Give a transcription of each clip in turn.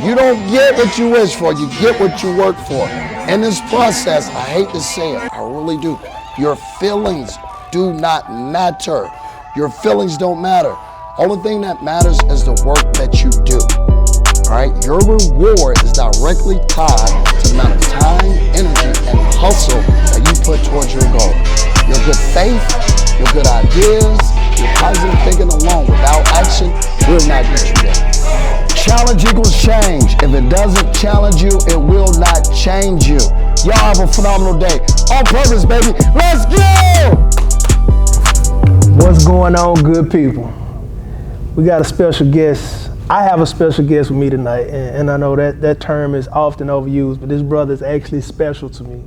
You don't get what you wish for, you get what you work for. In this process, I hate to say it, I really do, your feelings do not matter. Your feelings don't matter. Only thing that matters is the work that you do. All right, your reward is directly tied to the amount of time, energy, and hustle that you put towards your goal. Your good faith, your good ideas, your positive thinking alone without action will not get you there. Challenge equals change. If it doesn't challenge you, it will not change you. Y'all have a phenomenal day. On purpose, baby. Let's go! What's going on, good people? We got a special guest. I have a special guest with me tonight, and I know that term is often overused, but this brother is actually special to me.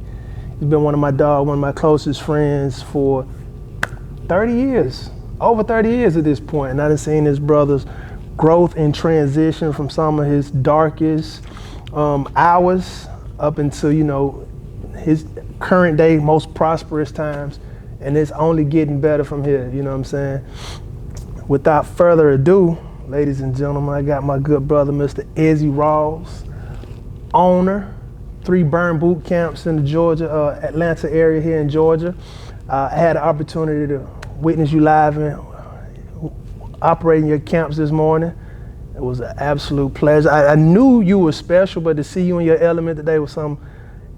He's been one of my closest friends for 30 years, over 30 years at this point, and I done seen this brother's growth and transition from some of his darkest hours up until, his current day, most prosperous times, and it's only getting better from here, you know what I'm saying? Without further ado, ladies and gentlemen, I got my good brother, Mr. Ezzie Raulls, owner, 3 burn boot camps in the Georgia, Atlanta area here in Georgia. I had the opportunity to witness you live and operating your camps this morning. It was an absolute pleasure. I knew you were special, but to see you in your element today was something.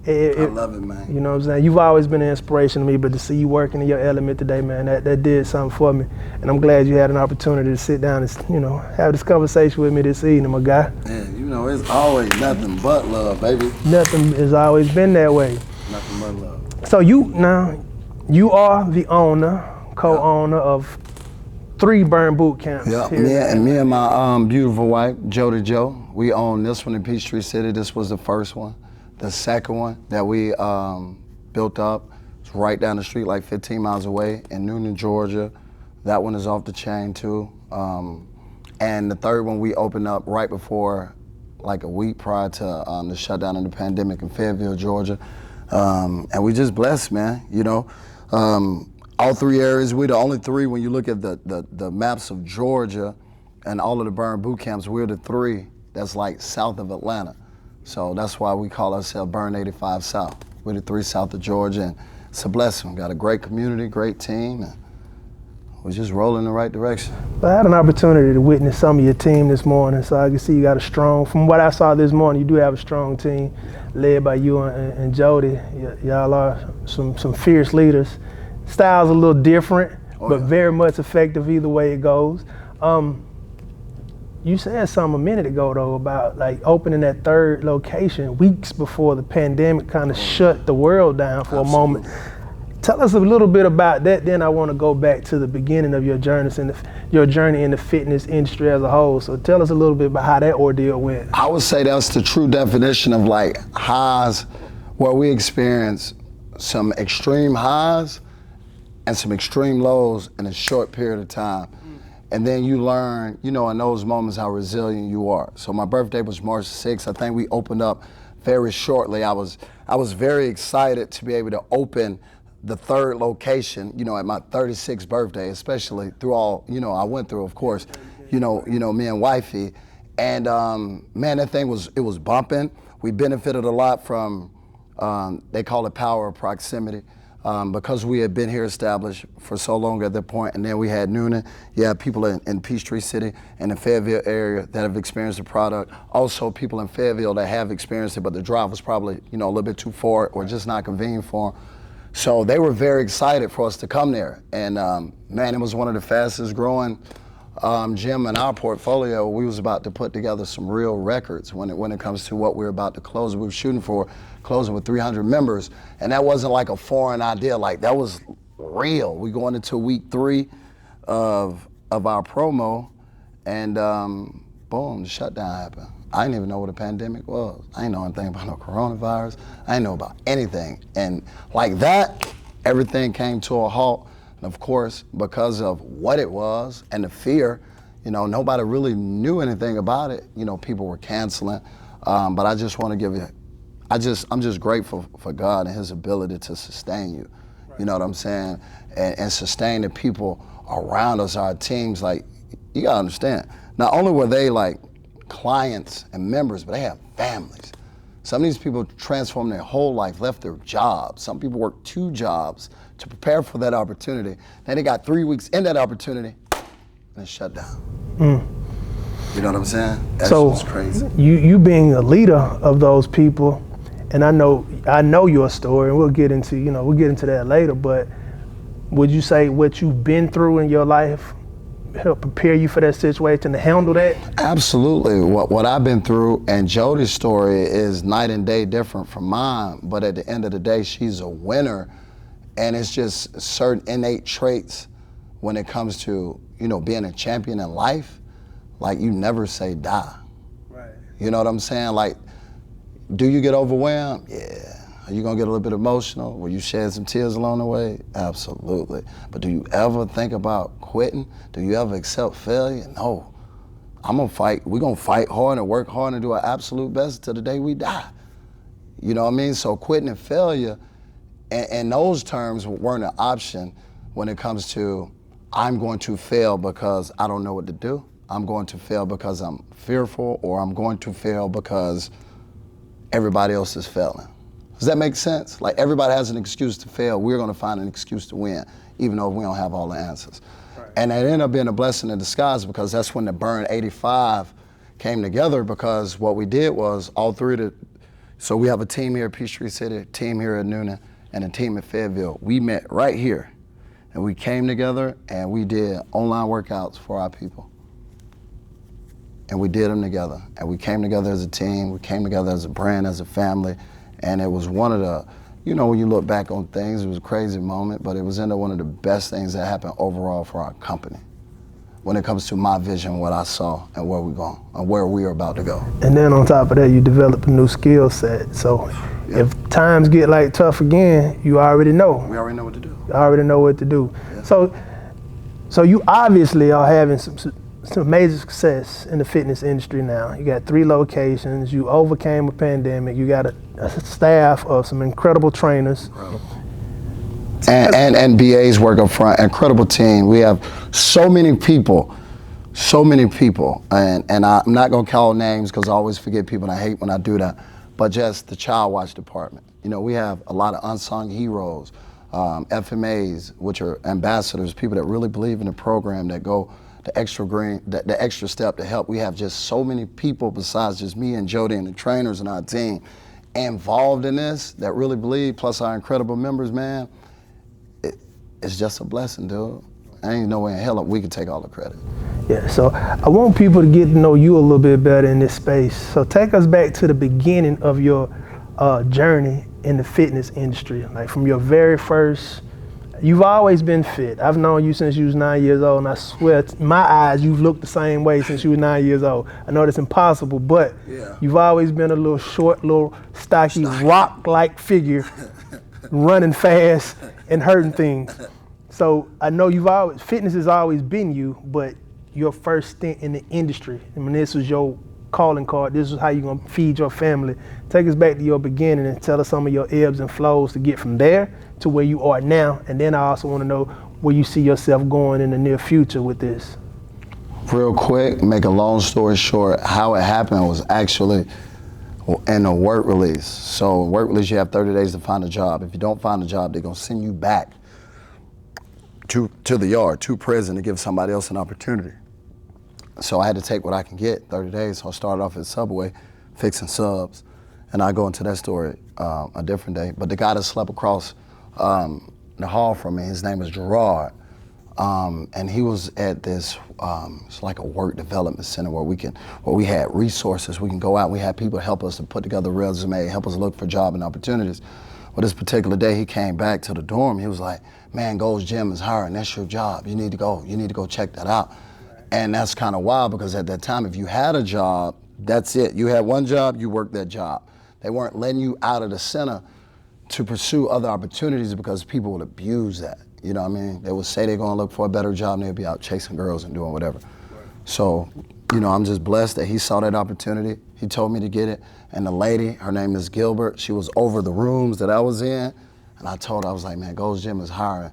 I love it, man. You know what I'm saying? You've always been an inspiration to me, but to see you working in your element today, man, that did something for me. And I'm glad you had an opportunity to sit down and, have this conversation with me this evening, my guy. Yeah, it's always nothing but love, baby. Nothing has always been that way. Nothing but love. So you are the owner, co-owner of 3 burn boot camps. Yeah, me and my beautiful wife, Joe, we own this one in Peachtree City. This was the first one. The second one that we built up is right down the street, like 15 miles away in Noonan, Georgia. That one is off the chain too. And the third one we opened up right before, like a week prior to the shutdown of the pandemic in Fayetteville, Georgia. And we just blessed, man, all 3 areas, we're the only 3 when you look at the maps of Georgia and all of the burn boot camps, we're the 3 that's like south of Atlanta. So that's why we call ourselves Burn 85 South. We're the 3 south of Georgia, and it's a blessing. We got a great community, great team, and we're just rolling in the right direction. I had an opportunity to witness some of your team this morning, so I can see you got from what I saw this morning, you do have a strong team led by you and Jody. Y'all are some fierce leaders. Style's a little different, but very much effective either way it goes. You said something a minute ago though about like opening that 3rd location weeks before the pandemic kind of shut the world down for a moment. Tell us a little bit about that. Then I want to go back to the beginning of your journey in the fitness industry as a whole. So tell us a little bit about how that ordeal went. I would say that's the true definition of like highs, where we experience some extreme highs and some extreme lows in a short period of time. And then you learn, in those moments how resilient you are. So my birthday was March 6th. I think we opened up very shortly. I was very excited to be able to open the 3rd location, at my 36th birthday, especially through all, I went through, of course, me and wifey. And man, that thing was bumping. We benefited a lot from, they call it power of proximity. Because we had been here established for so long at that point, and then we had Noonan. You have people in Peachtree City and the Fayetteville area that have experienced the product. Also people in Fayetteville that have experienced it, but the drive was probably a little bit too far or just not convenient for them. So they were very excited for us to come there. And man, it was one of the fastest growing gym in our portfolio. We was about to put together some real records when it comes to what we were about to close. We were shooting for closing with 300 members, and that wasn't like a foreign idea. Like that was real. We going into week 3 of our promo, and boom, the shutdown happened. I didn't even know what a pandemic was. I didn't know anything about no coronavirus. I didn't know about anything, and like that, everything came to a halt. And of course, because of what it was and the fear, nobody really knew anything about it. People were canceling, but I just want to give you. I'm just grateful for God and His ability to sustain you. You know what I'm saying? And sustain the people around us, our teams. Like, you gotta understand, not only were they like clients and members, but they have families. Some of these people transformed their whole life, left their jobs. Some people worked 2 jobs to prepare for that opportunity. Then they got 3 weeks in that opportunity and it shut down. You know what I'm saying? That's So crazy. you being a leader of those people, and I know your story, and we'll get into that later, but would you say what you've been through in your life help prepare you for that situation to handle that? Absolutely. What I've been through, and Jody's story is night and day different from mine, but at the end of the day, she's a winner, and it's just certain innate traits when it comes to, being a champion in life. Like, you never say die. Right. You know what I'm saying? Like, do you get overwhelmed? Yeah. Are you gonna get a little bit emotional? Will you shed some tears along the way? Absolutely. But do you ever think about quitting? Do you ever accept failure? No. I'm gonna fight. We're gonna fight hard and work hard and do our absolute best till the day we die. You know what I mean? So quitting and failure, and those terms weren't an option when it comes to, I'm going to fail because I don't know what to do. I'm going to fail because I'm fearful, or I'm going to fail because everybody else is failing. Does that make sense? Like, everybody has an excuse to fail. We're gonna find an excuse to win, even though we don't have all the answers. Right. And it ended up being a blessing in disguise, because that's when the Burn 85 came together, because what we did was so we have a team here at Peachtree City, a team here at Noonan, and a team at Fayetteville. We met right here, and we came together and we did online workouts for our people. And we did them together, and we came together as a team, we came together as a brand, as a family, and it was one of the, when you look back on things, it was a crazy moment, but it was one of the best things that happened overall for our company when it comes to my vision, what I saw, and where we're going, and where we are about to go. And then on top of that, you develop a new skill set. So if times get like tough again, you already know. We already know what to do. You already know what to do. Yeah. So you obviously are having some major success in the fitness industry now. You got 3 locations, you overcame a pandemic, you got a staff of some incredible trainers. And BAs work up front, incredible team. We have so many people, and I'm not gonna call names because I always forget people and I hate when I do that, but just the child watch department. We have a lot of unsung heroes, FMAs, which are ambassadors, people that really believe in the program, that go the extra step to help. We have just so many people besides just me and Jody and the trainers and our team involved in this that really believe, plus our incredible members, man. It's just a blessing, dude. Ain't no way in hell we could take all the credit. Yeah, so I want people to get to know you a little bit better in this space. So take us back to the beginning of your journey in the fitness industry, like from your very first. You've always been fit. I've known you since you was 9 years old, and I swear, in my eyes, you've looked the same way since you were 9 years old. I know that's impossible, but you've always been a little short, little stocky, rock-like figure, running fast and hurting things. So I know fitness has always been you, but your first stint in the industry, this was your calling card, this is how you're gonna feed your family. Take us back to your beginning and tell us some of your ebbs and flows to get from there to where you are now. And then I also wanna know where you see yourself going in the near future with this. Real quick, make a long story short, how it happened was actually in a work release. So work release, you have 30 days to find a job. If you don't find a job, they're gonna send you back to the yard, to prison, to give somebody else an opportunity. So I had to take what I can get, 30 days. So I started off at Subway, fixing subs. And I go into that story a different day. But the guy that slept across the hall from me, his name is Gerard. And he was at this, it's like a work development center where we had resources. We can go out, we had people help us to put together a resume, help us look for job and opportunities. Well, this particular day, he came back to the dorm. He was like, man, Gold's Gym is hiring, that's your job. You need to go check that out. And that's kind of wild, because at that time, if you had a job, that's it. You had one job, you worked that job. They weren't letting you out of the center to pursue other opportunities, because people would abuse that. You know what I mean? They would say they're gonna look for a better job, and they'd be out chasing girls and doing whatever. Right. So, I'm just blessed that he saw that opportunity. He told me to get it. And the lady, her name is Gilbert, she was over the rooms that I was in. And I told her, I was like, man, Gold's Gym is hiring.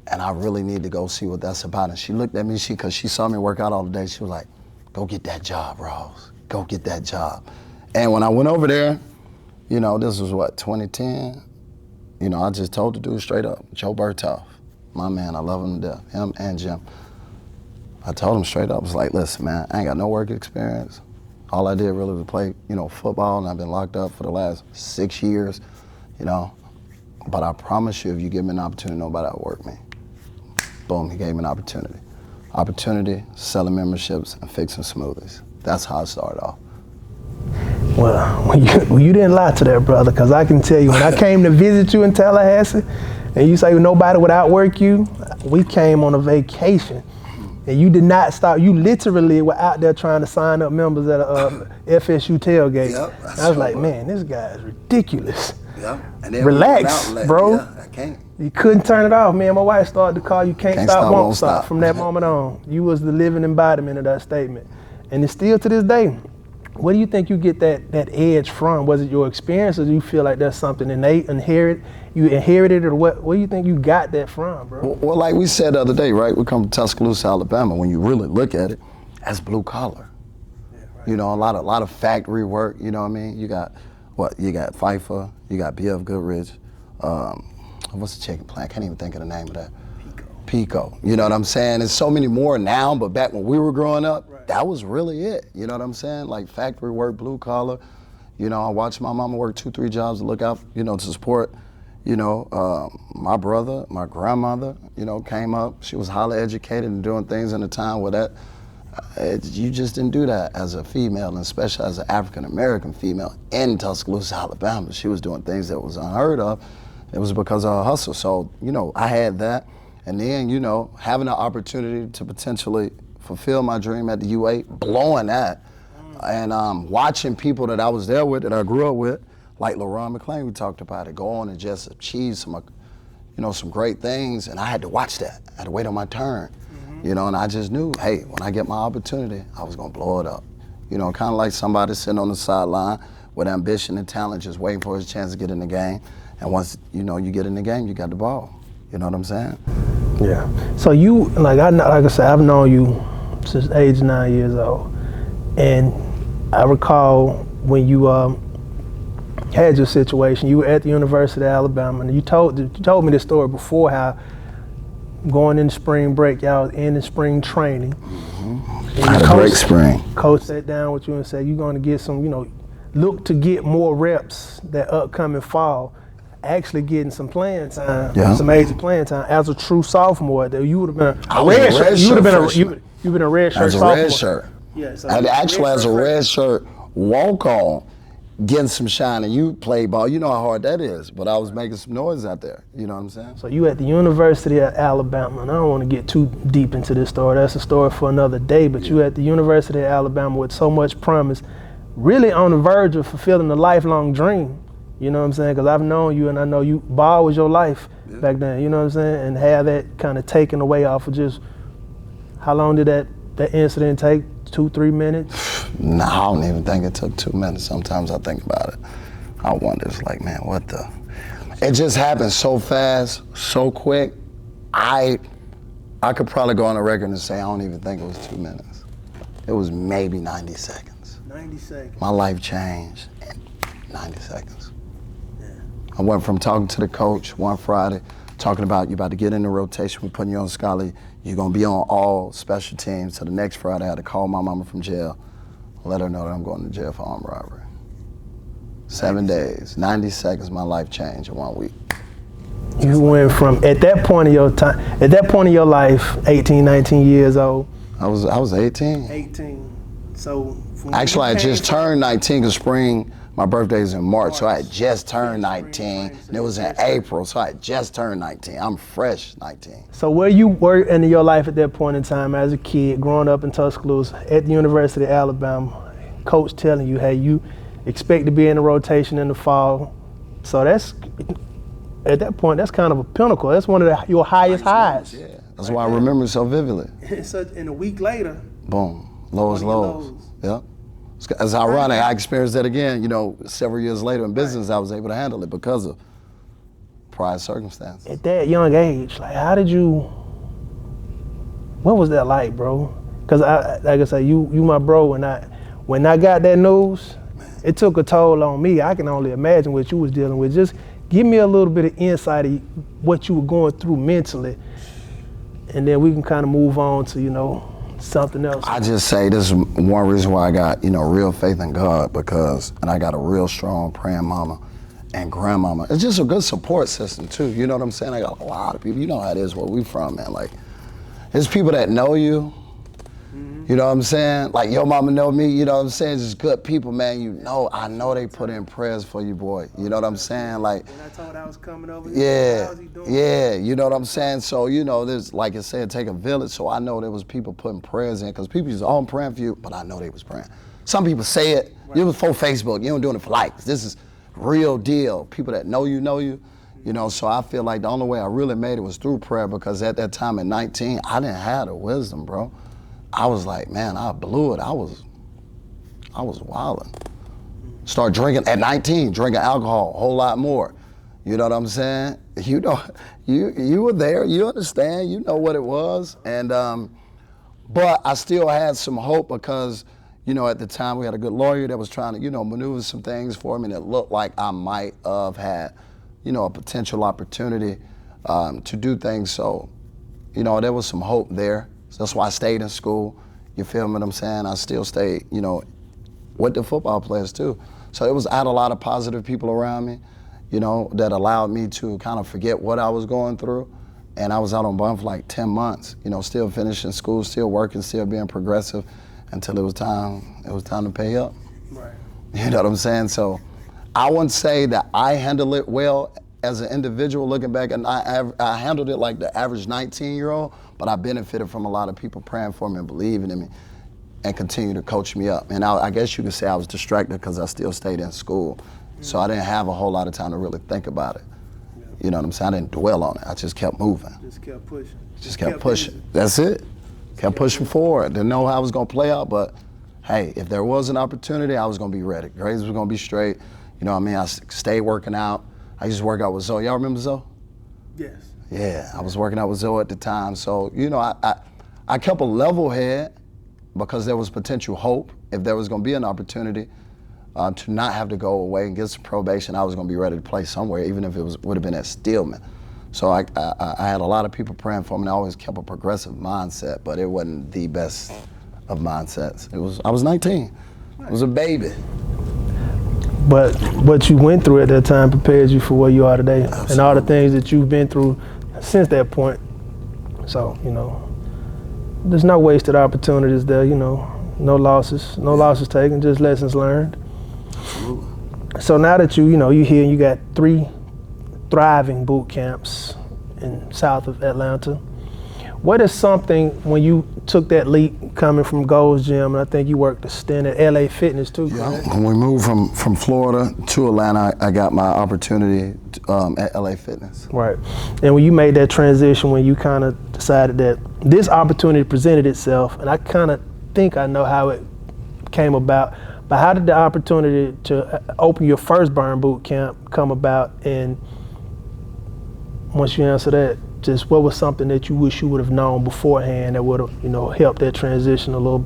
And I really need to go see what that's about. And she looked at me, because she saw me work out all the day. She was like, go get that job, Rawls. go get that job. And when I went over there, you know, this was what, 2010? You know, I just told the dude straight up, Joe Bertoff, my man, I love him to death, him and Jim. I told him straight up, I was like, listen, man, I ain't got no work experience. All I did really was play, you know, football, and I've been locked up for the last 6 years, you know. But I promise you, if you give me an opportunity, nobody will work me. Boom, he gave me an opportunity. Opportunity, selling memberships, and fixing smoothies. That's how I started off. Well, you didn't lie to that, brother, because I can tell you, when I came to visit you in Tallahassee, and you say nobody would outwork you, we came on a vacation. And you did not stop. You literally were out there trying to sign up members at a FSU tailgate. Yep, I was like, man, this guy is ridiculous. Yep. And then relax, bro. Yeah, I can't. You couldn't turn it off. Me and my wife started to call you can't stop, won't stop. From that moment on. You was the living embodiment of that statement. And it's still to this day. Where do you think you get that edge from? Was it your experience, or do you feel like that's something innate, you inherited, or what? Where do you think you got that from, bro? Well, like we said the other day, right? We come from Tuscaloosa, Alabama. When you really look at it, that's blue collar. Yeah, right. You know, a lot of factory work. You know what I mean? You got Pfeiffer, you got BF Goodrich. What's the chicken plant? I can't even think of the name of that. Pico. You know what I'm saying? There's so many more now, but back when we were growing up, right, that was really it. You know what I'm saying? Like factory work, blue collar. You know, I watched my mama work 2-3 jobs to look out, you know, to support, you know, my brother, my grandmother, you know, came up. She was highly educated and doing things in a time where that, you just didn't do that as a female, and especially as an African-American female in Tuscaloosa, Alabama. She was doing things that was unheard of. It was because of her hustle. So, you know, I had that. And then, you know, having the opportunity to potentially fulfill my dream at the U8, blowing that, and watching people that I was there with, that I grew up with, like LaRon McClain, we talked about it, go on and just achieve some, you know, some great things, and I had to watch that. I had to wait on my turn, you know, and I just knew, hey, when I get my opportunity, I was gonna blow it up. You know, kind of like somebody sitting on the sideline with ambition and talent, just waiting for his chance to get in the game. And once, you know, you get in the game, you got the ball. You know what I'm saying? Yeah. So you, like I said, I've known you since age 9 years old, and I recall when you had your situation. You were at the University of Alabama, and you told me this story before, how going into spring break, y'all was in spring training. Had a great spring. Coach sat down with you and said, "You're going to get some, you know, look to get more reps that upcoming fall." Actually getting some playing time, some major playing time as a true sophomore. You would have been a red shirt. You would have been a red shirt as a sophomore. Red shirt. Yeah, so actually as a red shirt walk on, getting some shine, and you play ball. You know how hard that is. But I was making some noise out there. You know what I'm saying? So you at the University of Alabama, and I don't want to get too deep into this story. That's a story for another day. But you at the University of Alabama with so much promise, really on the verge of fulfilling a lifelong dream. You know what I'm saying? Because I've known you, and I know you, ball was your life back then, you know what I'm saying? And have that kind of taken away off of just, how long did that incident take? 2-3 minutes? No, I don't even think it took 2 minutes. Sometimes I think about it. I wonder, it's like, man, what the? It just happened so fast, so quick. I could probably go on the record and say I don't even think it was 2 minutes. It was maybe 90 seconds. 90 seconds. My life changed in 90 seconds. I went from talking to the coach one Friday, talking about you about to get in the rotation, we're putting you on Scholarly, you're gonna be on all special teams. So the next Friday I had to call my mama from jail, let her know that I'm going to jail for armed robbery. 7 days, 90 seconds, my life changed in 1 week. You went from, at that point of your life, 18, 19 years old. I was 18. 18. So actually I just turned 19 because spring, my birthday's in March, so I had just turned 19, and it was in April, so I had just turned 19. I'm fresh 19. So where you were in your life at that point in time as a kid, growing up in Tuscaloosa, at the University of Alabama, coach telling you, hey, you expect to be in the rotation in the fall. So that's, at that point, that's kind of a pinnacle. That's one of your highest highs. Yeah, that's why I remember it so vividly. And a week later, boom, lowest lows. Yep. It's ironic, I experienced that again, you know, several years later in business. I was able to handle it because of prior circumstances. At that young age, like, what was that like, bro? Because like I said, you my bro, and when I got that news, it took a toll on me. I can only imagine what you was dealing with. Just give me a little bit of insight of what you were going through mentally, and then we can kind of move on to, you know, something else. I just say this is one reason why I got, you know, real faith in God, because, and I got a real strong praying mama and grandmama. It's just a good support system too, you know what I'm saying? I got a lot of people, you know how it is where we from, man. Like, there's people that know you, you know what I'm saying? Like your mama know me, you know what I'm saying? Just good people, man. You know, I know they put in prayers for you, boy. You know what I'm saying? Like, When I told I was coming over here, how's he doing? yeah, you know what I'm saying? So, you know, there's, like I said, take a village. So I know there was people putting prayers in, because people used to, oh, I'm praying for you, but I know they was praying. Some people say it, it was for Facebook. You don't doing it for likes. This is real deal. People that know you, you know, so I feel like the only way I really made it was through prayer, because at that time at 19, I didn't have the wisdom, bro. I was like, man, I blew it. I was wilding. Start drinking at 19, drinking alcohol, a whole lot more. You know what I'm saying? You know, you were there, you understand, you know what it was. And, but I still had some hope, because, you know, at the time we had a good lawyer that was trying to, you know, maneuver some things for me, and it looked like I might have had, you know, a potential opportunity to do things. So, you know, there was some hope there. So that's why I stayed in school. You feel me what I'm saying? I still stayed, you know, with the football players too. So I had a lot of positive people around me, you know, that allowed me to kind of forget what I was going through. And I was out on bond for like 10 months, you know, still finishing school, still working, still being progressive, until it was time to pay up. Right. You know what I'm saying? So I wouldn't say that I handled it well as an individual looking back, and I handled it like the average 19-year-old, but I benefited from a lot of people praying for me and believing in me and continue to coach me up. And I guess you could say I was distracted because I still stayed in school. So I didn't have a whole lot of time to really think about it. Yeah. You know what I'm saying? I didn't dwell on it. I just kept moving. Just kept pushing. Just kept pushing. That's it. Kept pushing forward. Didn't know how it was gonna play out, but hey, if there was an opportunity, I was gonna be ready. Grades was gonna be straight. You know what I mean? I stayed working out. I used to work out with Zoe. Y'all remember Zoe? Yes. Yeah, I was working out with Zoe at the time. So, you know, I kept a level head, because there was potential hope. If there was gonna be an opportunity to not have to go away and get some probation, I was gonna be ready to play somewhere, even if it would have been at Stillman. So I had a lot of people praying for me, and I always kept a progressive mindset, but it wasn't the best of mindsets. I was 19, I was a baby. But what you went through at that time prepared you for where you are today. Absolutely. And all the things that you've been through since that point. So, you know, there's no wasted opportunities there, you know, no losses taken, just lessons learned. Absolutely. So now that you know, you're here and you got 3 thriving boot camps in south of Atlanta. What is something, when you took that leap coming from Gold's Gym, and I think you worked a stint at LA Fitness too, yeah, correct? When we moved from Florida to Atlanta, I got my opportunity at LA Fitness. Right. And when you made that transition, when you kind of decided that this opportunity presented itself, and I kind of think I know how it came about, but how did the opportunity to open your first burn boot camp come about? And once you answer that, just what was something that you wish you would have known beforehand that would have, you know, helped that transition a little?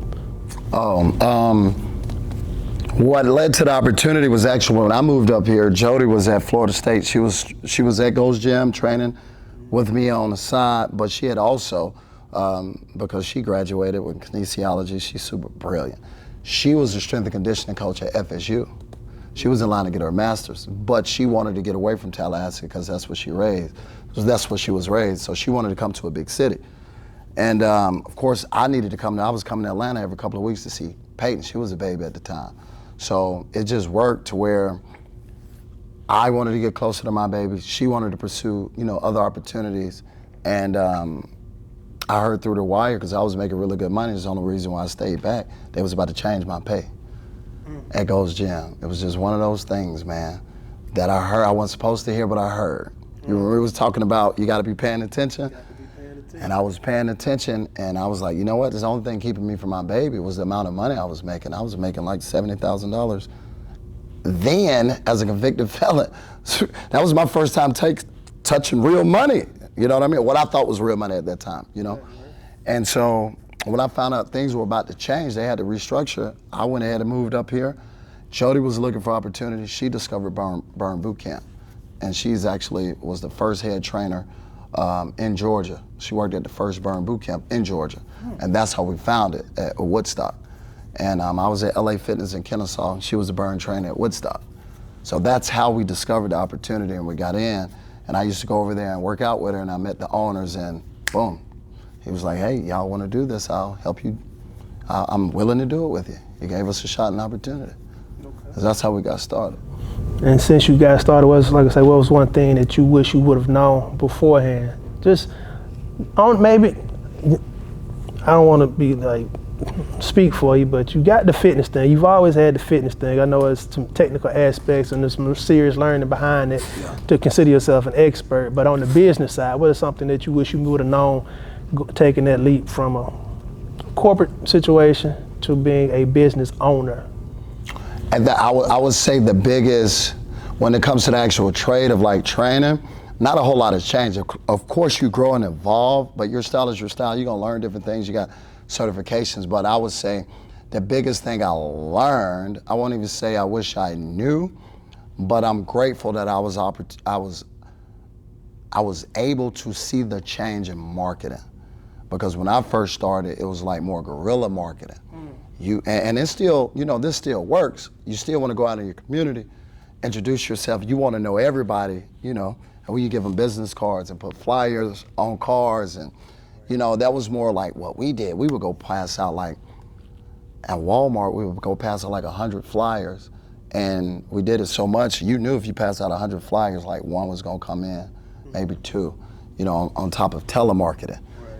What led to the opportunity was actually when I moved up here, Jody was at Florida State. She was at Gold's Gym training with me on the side, but she had also, because she graduated with kinesiology, she's super brilliant. She was the strength and conditioning coach at FSU. She was in line to get her master's, but she wanted to get away from Tallahassee because that's what she was raised. So she wanted to come to a big city. And of course, I needed to come. I was coming to Atlanta every couple of weeks to see Peyton. She was a baby at the time. So it just worked to where I wanted to get closer to my baby. She wanted to pursue, you know, other opportunities. And I heard through the wire, because I was making really good money. It's the only reason why I stayed back. They was about to change my pay at Gold's Gym. It was just one of those things, man, that I heard. I wasn't supposed to hear, but I heard. You remember we was talking about you got to be paying attention? And I was paying attention, and I was like, you know what? The only thing keeping me from my baby was the amount of money I was making. I was making like $70,000. Then, as a convicted felon, that was my first time touching real money. You know what I mean? What I thought was real money at that time, you know? And so when I found out things were about to change, they had to restructure, I went ahead and moved up here. Jody was looking for opportunities. She discovered Burn Boot Camp. And she's actually was the first head trainer in Georgia. She worked at the first Burn Boot Camp in Georgia. And that's how we found it at Woodstock. And I was at LA Fitness in Kennesaw, and she was the burn trainer at Woodstock. So that's how we discovered the opportunity, and we got in. And I used to go over there and work out with her, and I met the owners, and boom. He was like, hey, y'all want to do this? I'll help you. I'm willing to do it with you. He gave us a shot and opportunity. Okay. That's how we got started. And since you got started, what was one thing that you wish you would have known beforehand? Just, maybe, I don't want to be like, speak for you, but you got the fitness thing. You've always had the fitness thing. I know there's some technical aspects and there's some serious learning behind it to consider yourself an expert. But on the business side, what is something that you wish you would have known taking that leap from a corporate situation to being a business owner? And I would say the biggest, when it comes to the actual trade of like training, not a whole lot has changed. Of course you grow and evolve, but your style is your style. You're gonna learn different things. You got certifications, but I would say the biggest thing I learned, I won't even say I wish I knew, but I'm grateful that I was able to see the change in marketing. Because when I first started, it was like more guerrilla marketing. And it's still, this still works. You still want to go out in your community, introduce yourself. You want to know everybody, and when you give them business cards and put flyers on cars, and that was more like what we did. We would go pass out like, at Walmart, we would go pass out like 100 flyers, and we did it so much, you knew if you passed out 100 flyers, like one was gonna come in, maybe two, on top of telemarketing.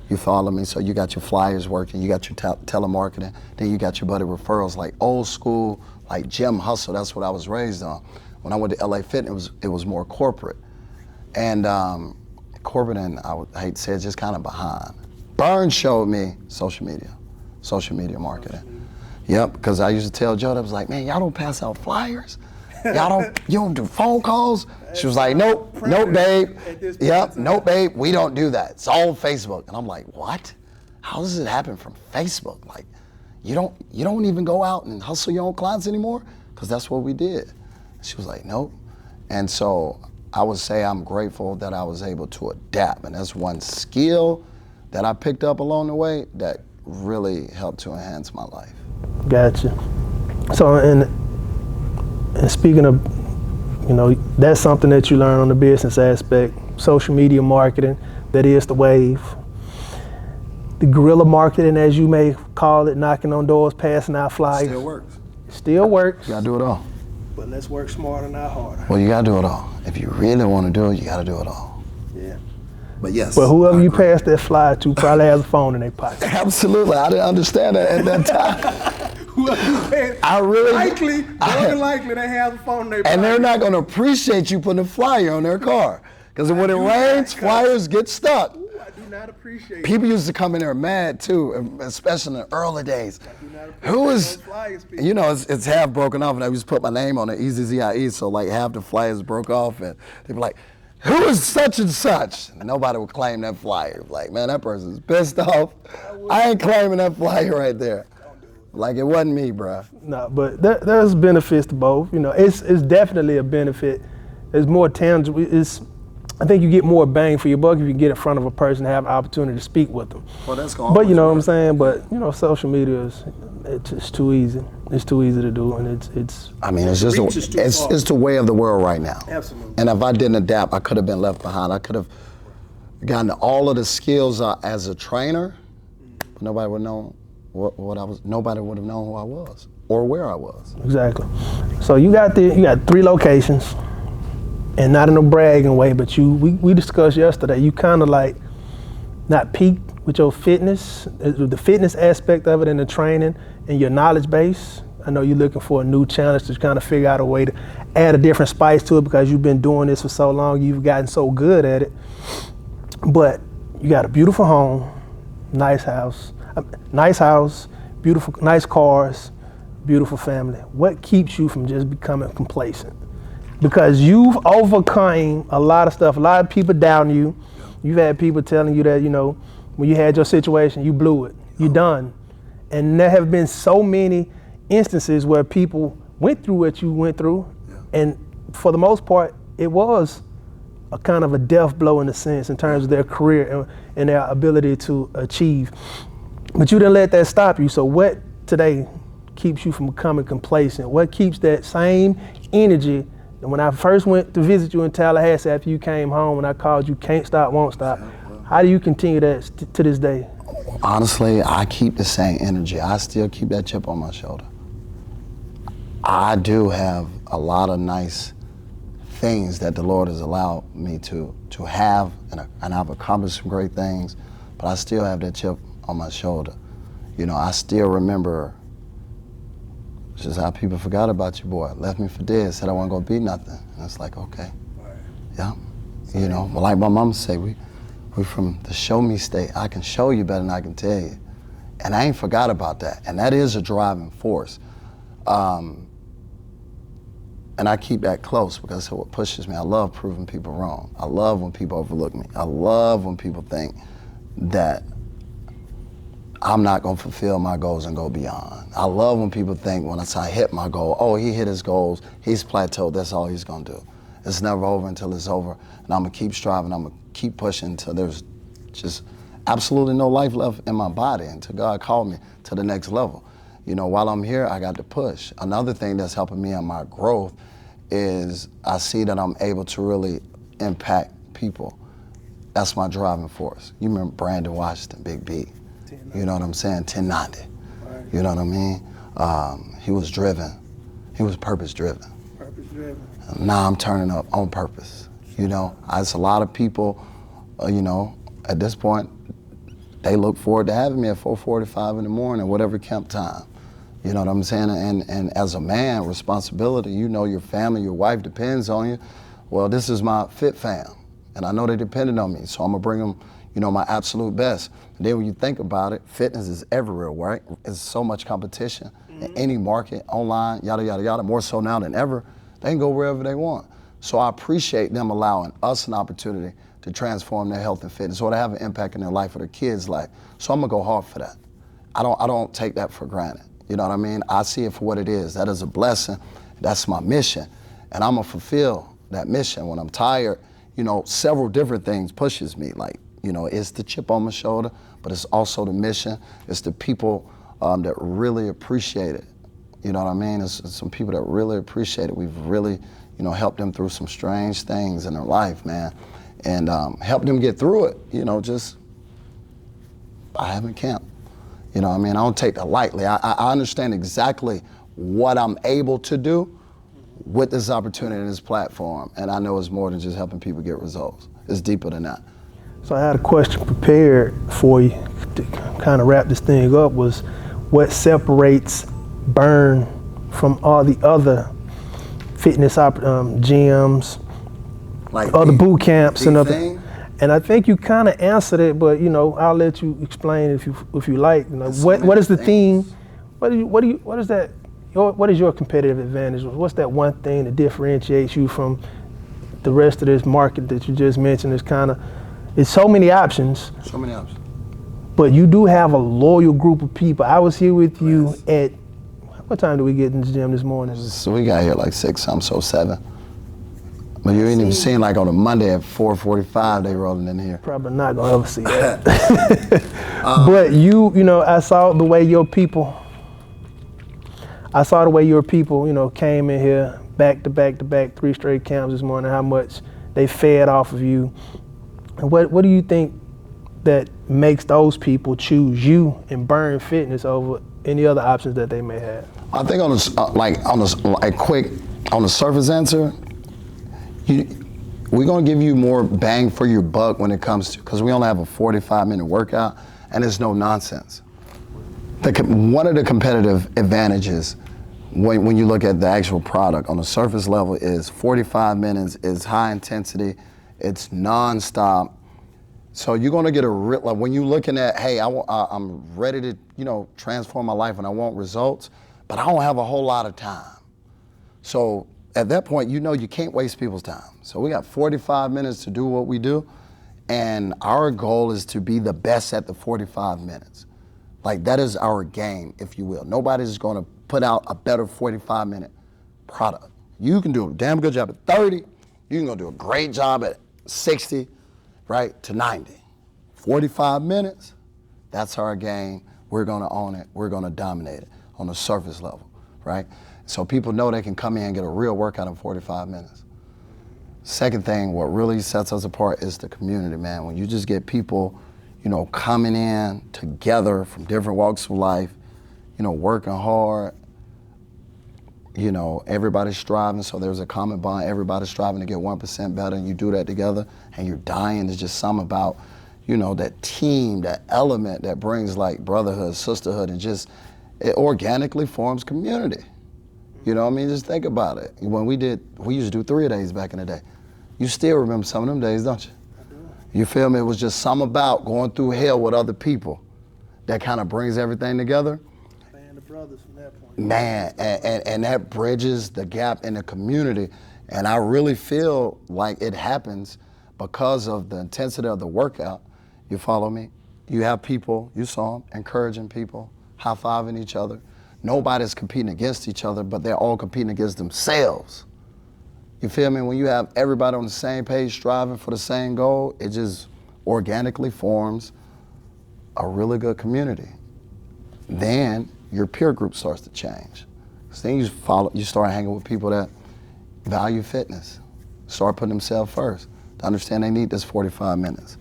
You follow me? So you got your flyers working, you got your telemarketing, then you got your buddy referrals, like old school, like gym hustle. That's what I was raised on. When I went to LA Fitness, it was more corporate. And corporate, and I hate to say it's just kind of behind. Burn showed me social media marketing. Yep, because I used to tell Joe, I was like, man, y'all don't pass out flyers? You don't do phone calls? She was like, nope, babe. Yep, nope, babe, we don't do that. It's all Facebook. And I'm like, what? How does it happen from Facebook? Like, you don't even go out and hustle your own clients anymore? Because that's what we did. She was like, nope. And so I would say I'm grateful that I was able to adapt. And that's one skill that I picked up along the way that really helped to enhance my life. Gotcha. So, and speaking of, that's something that you learn on the business aspect, social media marketing, that is the wave. The guerrilla marketing, as you may call it, knocking on doors, passing out flyers. Still works. Still works. You gotta do it all. But let's work smarter, not harder. Well, you gotta do it all. If you really wanna do it, you gotta do it all. Yeah. But yes. But whoever you pass that flyer to probably has a phone in their pocket. Absolutely, I didn't understand that at that time. Whoever you pass, more than likely they have a phone in their pocket. And they're not gonna appreciate you putting a flyer on their car. Because when it rains, flyers get stuck. Ooh, I do not appreciate People used to come in there mad too, especially in the early days. I do not appreciate those flyers, people. It's half broken off, and I just put my name on it, Ezzie, so like half the flyers broke off, and they'd be like, who is such and such? And nobody would claim that flyer. Like, man, that person's pissed off. I ain't claiming that flyer right there. Like, it wasn't me, bruh. No, but there's benefits to both. It's definitely a benefit. It's more tangible. I think you get more bang for your buck if you get in front of a person and have an opportunity to speak with them. Well, that's going. But you know what I'm saying. But social media it's too easy. It's too easy to do, and it's. I mean, it's just it's the way of the world right now. Absolutely. And if I didn't adapt, I could have been left behind. I could have gotten all of the skills as a trainer, but nobody would know what I was. Nobody would have known who I was or where I was. Exactly. So you got 3 locations. And not in a bragging way, but we discussed yesterday, you kind of like not peaked with your fitness, the fitness aspect of it and the training and your knowledge base. I know you're looking for a new challenge to kind of figure out a way to add a different spice to it because you've been doing this for so long, you've gotten so good at it. But you got a beautiful home, nice house, beautiful, nice cars, beautiful family. What keeps you from just becoming complacent? Because you've overcome a lot of stuff. A lot of people doubting you. You've had people telling you that, when you had your situation, you blew it. You're done. And there have been so many instances where people went through what you went through, and for the most part, it was a kind of a death blow in a sense in terms of their career and their ability to achieve. But you didn't let that stop you. So what today keeps you from becoming complacent? What keeps that same energy? And when I first went to visit you in Tallahassee after you came home and I called you Can't Stop, Won't Stop, how do you continue that to this day? Honestly, I keep the same energy. I still keep that chip on my shoulder. I do have a lot of nice things that the Lord has allowed me to have, and I've accomplished some great things, but I still have that chip on my shoulder. You know, I still remember just how people forgot about you, boy. Left me for dead, said I wasn't gonna be nothing. And it's like, okay, yeah. You know, like my mom say, we from the show me state. I can show you better than I can tell you. And I ain't forgot about that. And that is a driving force. And I keep that close because that's what pushes me. I love proving people wrong. I love when people overlook me. I love when people think that I'm not gonna fulfill my goals and go beyond. I love when people think when I hit my goal, oh, he hit his goals, he's plateaued, that's all he's gonna do. It's never over until it's over. And I'm gonna keep striving, I'm gonna keep pushing until there's just absolutely no life left in my body until God called me to the next level. You know, while I'm here, I got to push. Another thing that's helping me in my growth is I see that I'm able to really impact people. That's my driving force. You remember Brandon Washington, Big B. You know what I'm saying? 1090. Right. You know what I mean? He was driven. He was purpose driven. Purpose driven. Now I'm turning up on purpose. You know, it's a lot of people, you know, at this point, they look forward to having me at 4:45 in the morning, whatever camp time. You know what I'm saying? And as a man, responsibility, you know your family, your wife depends on you. Well, this is my fit fam, and I know they depended on me, so I'm gonna bring them, you know, my absolute best. And then when you think about it, fitness is everywhere, right? There's so much competition in any market, online, yada, yada, yada, more so now than ever. They can go wherever they want. So I appreciate them allowing us an opportunity to transform their health and fitness or to have an impact in their life or their kids' life. So I'm gonna go hard for that. I don't take that for granted. You know what I mean? I see it for what it is. That is a blessing. That's my mission. And I'm gonna fulfill that mission. When I'm tired, you know, several different things pushes me. Like, you know, it's the chip on my shoulder, but it's also the mission. It's the people that really appreciate it. You know what I mean? It's some people that really appreciate it. We've really, you know, helped them through some strange things in their life, man. And help them get through it, you know, just by having camp. You know what I mean? I don't take that lightly. I understand exactly what I'm able to do with this opportunity and this platform. And I know it's more than just helping people get results. It's deeper than that. So I had a question prepared for you to kind of wrap this thing up was what separates Burn from all the other fitness gyms, like other boot camps and other thing? And I think you kind of answered it, but you know, I'll let you explain if you like. You know, what is the theme? What is your competitive advantage? What's that one thing that differentiates you from the rest of this market that you just mentioned? It's so many options. So many options. But you do have a loyal group of people. I was here with you at, what time did we get in the gym this morning? So we got here like 6, so 7. But you ain't even seen like on a Monday at 4:45 they rolling in here. Probably not gonna ever see that. But you know, I saw the way your people, you know, came in here back to back 3 straight camps this morning, how much they fed off of you. And what do you think that makes those people choose you and Burn Fitness over any other options that they may have? I think on the surface answer, we're gonna give you more bang for your buck when it comes to, because we only have a 45-minute workout and it's no nonsense. One of the competitive advantages when you look at the actual product on the surface level is 45 minutes, is high intensity, it's nonstop. So you're gonna get like when you're looking at, hey, I'm ready to, you know, transform my life and I want results, but I don't have a whole lot of time. So at that point, you know you can't waste people's time. So we got 45 minutes to do what we do, and our goal is to be the best at the 45 minutes. Like, that is our game, if you will. Nobody's gonna put out a better 45-minute product. You can do a damn good job at 30, you can go do a great job at 60, right, to 90. 45 minutes, that's our game. We're gonna own it, we're gonna dominate it on the surface level, right? So people know they can come in and get a real workout in 45 minutes. Second thing, what really sets us apart is the community, man. When you just get people, you know, coming in together from different walks of life, you know, working hard, you know, everybody's striving, so there's a common bond, everybody's striving to get 1% better, and you do that together, and you're dying. There's just something about, you know, that team, that element that brings like brotherhood, sisterhood, and just, it organically forms community. You know what I mean? Just think about it. When we used to do 3 days back in the day. You still remember some of them days, don't you? I do. You feel me? It was just something about going through hell with other people that kind of brings everything together. Man, the brothers from that point. Man, and that bridges the gap in the community. And I really feel like it happens because of the intensity of the workout. You follow me? You have people, you saw them, encouraging people, high-fiving each other. Nobody's competing against each other, but they're all competing against themselves. You feel me? When you have everybody on the same page striving for the same goal, it just organically forms a really good community. Then your peer group starts to change. So then you start hanging with people that value fitness, start putting themselves first, to understand they need this 45 minutes.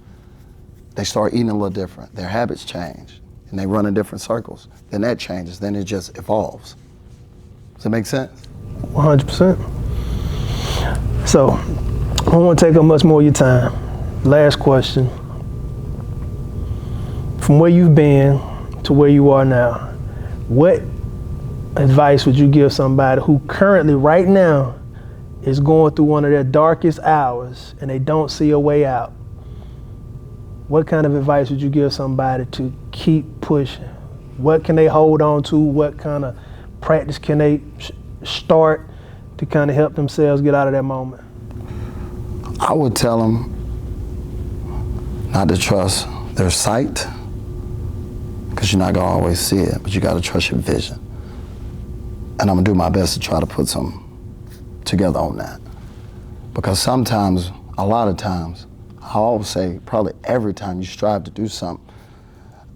They start eating a little different. Their habits change, and they run in different circles. Then that changes, then it just evolves. Does that make sense? 100%. So, I don't want to take up much more of your time. Last question. From where you've been to where you are now, what advice would you give somebody who currently, right now, is going through one of their darkest hours and they don't see a way out? What kind of advice would you give somebody to keep pushing? What can they hold on to? What kind of practice can they start to kind of help themselves get out of that moment? I would tell them not to trust their sight, because you're not gonna always see it, but you gotta trust your vision. And I'm gonna do my best to try to put something together on that. Because sometimes, a lot of times, I always say, probably every time you strive to do something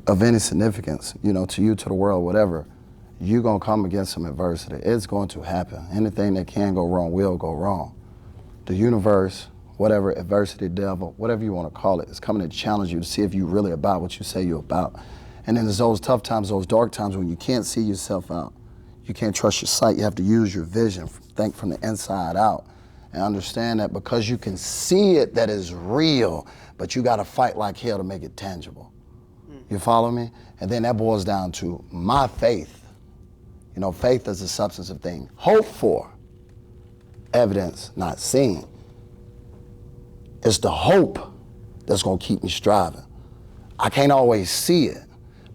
of any significance, you know, to you, to the world, whatever, you're gonna come against some adversity. It's going to happen. Anything that can go wrong will go wrong. The universe, whatever, adversity, devil, whatever you wanna call it, is coming to challenge you to see if you're really about what you say you're about. And then there's those tough times, those dark times when you can't see yourself out. You can't trust your sight. You have to use your vision, think from the inside out, and understand that because you can see it, that is real, but you gotta fight like hell to make it tangible. You follow me? And then that boils down to my faith. You know, faith is the substance of things hoped for, evidence not seen. It's the hope that's gonna keep me striving. I can't always see it,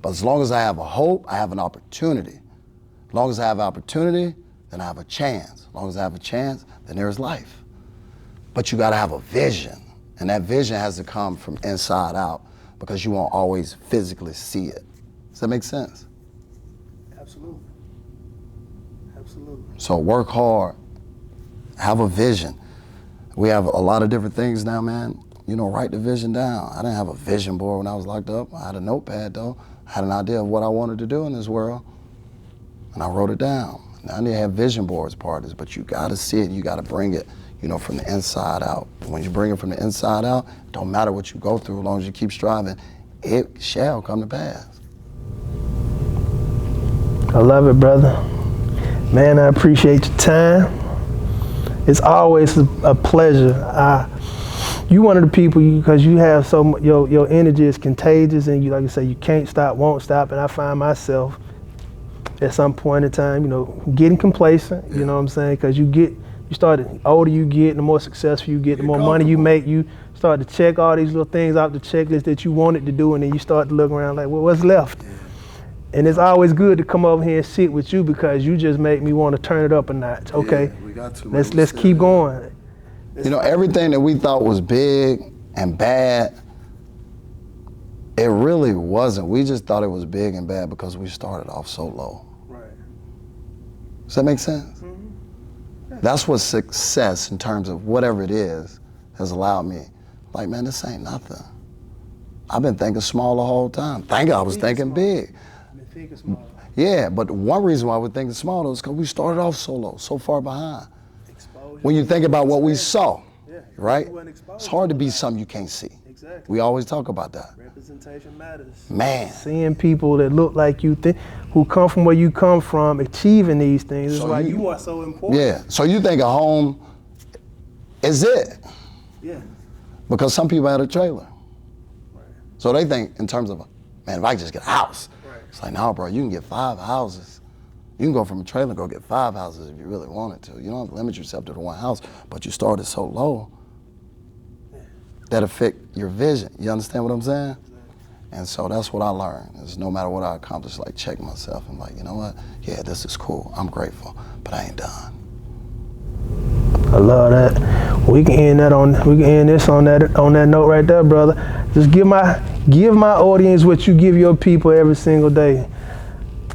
but as long as I have a hope, I have an opportunity. As long as I have an opportunity, then I have a chance. As long as I have a chance, then there's life. But you gotta have a vision, and that vision has to come from inside out, because you won't always physically see it. Does that make sense? Absolutely. Absolutely. So work hard, have a vision. We have a lot of different things now, man. You know, write the vision down. I didn't have a vision board when I was locked up. I had a notepad though. I had an idea of what I wanted to do in this world, and I wrote it down. Now, I didn't have vision boards parties, but you gotta see it, you gotta bring it, you know, from the inside out. When you bring it from the inside out, don't matter what you go through, as long as you keep striving, it shall come to pass. I love it, brother. Man, I appreciate your time. It's always a pleasure. You one of the people, because you have so much, your energy is contagious, and you, like I say, you can't stop, won't stop, and I find myself at some point in time, you know, getting complacent, you know what I'm saying? Because the older you get, the more successful you get, the more money you make, you start to check all these little things off the checklist that you wanted to do, and then you start to look around like, well, what's left? Yeah. And it's always good to come over here and sit with you, because you just make me want to turn it up a notch. Okay, yeah, we got to, let's keep going. You know, everything that we thought was big and bad, It really wasn't. We just thought it was big and bad because we started off so low. Right. Does that make sense? That's what success in terms of whatever it is has allowed me. Like, man, this ain't nothing. I've been thinking small the whole time. I was thinking big. I've been thinking small. Yeah, but one reason why we're thinking small though is because we started off so low, so far behind. Exposure. When you think about what we saw, Yeah. right? You weren't exposed It's hard to to be that. something you can't see. Exactly. We always talk about that. Representation matters. Man. Seeing people that look like you think, who come from where you come from, achieving these things is So why you- you are so important. Yeah, so you think a home is it? Yeah. Because some people had a trailer. Right. So they think in terms of, man, if I just get a house. Right. It's like, no, bro, you can get 5 houses. You can go from a trailer and go get 5 houses if you really wanted to. You don't have to limit yourself to the one house, but you started so low that affect your vision. You understand what I'm saying? Exactly. And so that's what I learned, is no matter what I accomplish, like check myself and like, you know what? Yeah, this is cool, I'm grateful, but I ain't done. I love that. We can end this on that note right there, brother. Just give my audience what you give your people every single day.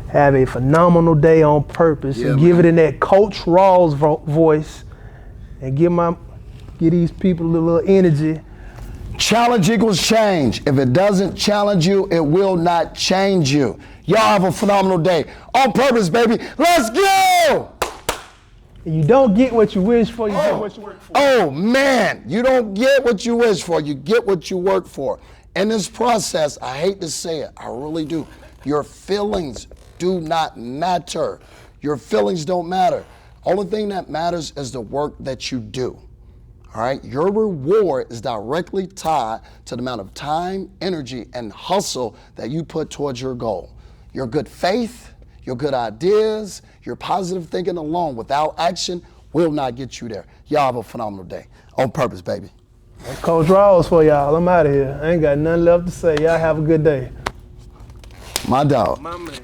Have a phenomenal day on purpose, Yeah, and man. give it in that Coach Rawls voice, and give these people a little energy. Challenge equals change. If it doesn't challenge you, it will not change you. Y'all have a phenomenal day. On purpose, baby. Let's go! And you don't get what you wish for, you get what you work for. Oh man, you don't get what you wish for, you get what you work for. In this process, I hate to say it, I really do. Your feelings do not matter. Your feelings don't matter. Only thing that matters is the work that you do. All right, your reward is directly tied to the amount of time, energy, and hustle that you put towards your goal. Your good faith, your good ideas, your positive thinking alone without action will not get you there. Y'all have a phenomenal day. On purpose, baby. That's Coach Rawls for y'all. I'm out of here. I ain't got nothing left to say. Y'all have a good day. My dog. My man.